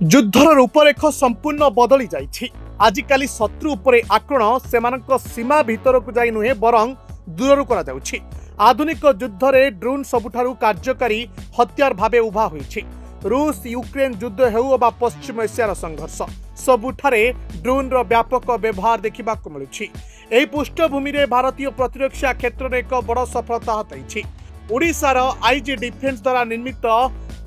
युद्धर रूपरेख संपूर्ण बदली जाइछि। आजिकाली शत्रु उपरे आक्रमण सेमानक सीमा भितर को जाई नुहे बरं दूररू करा जाउछि। आधुनिक युद्ध रे ड्रोन सबुठारु कार्यकारी हथियार भावे उभा होइछि। रूस यूक्रेन युद्ध हेउ बा पश्चिम एशियार संघर्ष सबुठारे ड्रोन रो व्यापक व्यवहार देखा मिलुछि। एही पृष्ठभूमि रे भारतीय प्रतिरक्षा क्षेत्र में एक बड़ सफलता हाथाइछि। ओडिशार आईजी डिफेन्स द्वारा निर्मित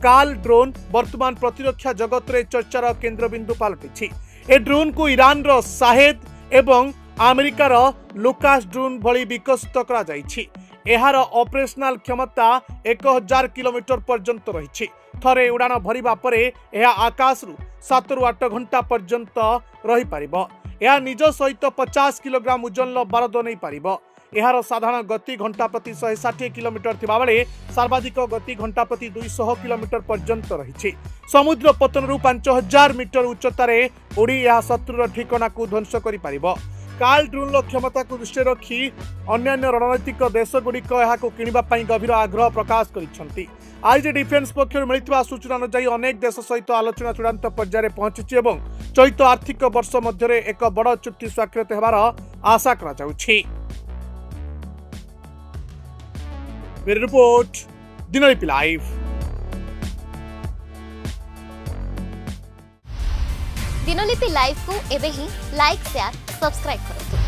काल ड्रोन वर्तमान प्रतिरक्षा जगत रे चर्चार केन्द्रबिंदु पलटिछि। ए ड्रोन को ईरान रो साहेद एवं अमेरिकार लुकास ड्रोन भली विकसित करा जाइछि। एहार ऑपरेशनल क्षमता 1000 किलोमीटर पर्यंत रही। थरे उड़ान भरिबा परे एहा आकाश रु 7 रु 8 घंटा पर्यंत रही पारिबो। एहा निज सहित 50 किलोग्राम ओजन बारद नहीं पारिबो। एहार साधारण गति घंटा प्रति 160 किलोमीटर थिबा बेले सर्वाधिक गति घंटा प्रति 200 किलोमीटर पर्यंत रही। समुद्र पतन रु 5000 मीटर उच्चतार उड़ी यह शत्रुर ठिकाना को ध्वंस करि पारिबो। काल ड्रोन क्षमता को दृष्टि रखी अन्यान्य रणनैतिक देशगुड़िक किणवा गभीर आग्रह प्रकाश कर। आईजी डिफेन्स पक्षर मिलता सूचना अनुसार अनेक देश सहित आलोचना चूड़ांत पर्यायर पहुंची। चलित आर्थिक वर्ष मध्य एक बड़ चुक्ति स्वाक्षरित होबार आशा करा जाउछि। Report Dinalipi live. Dinalipi live को एबे ही लाइक शेयर सब्सक्राइब करନ୍ତୁ।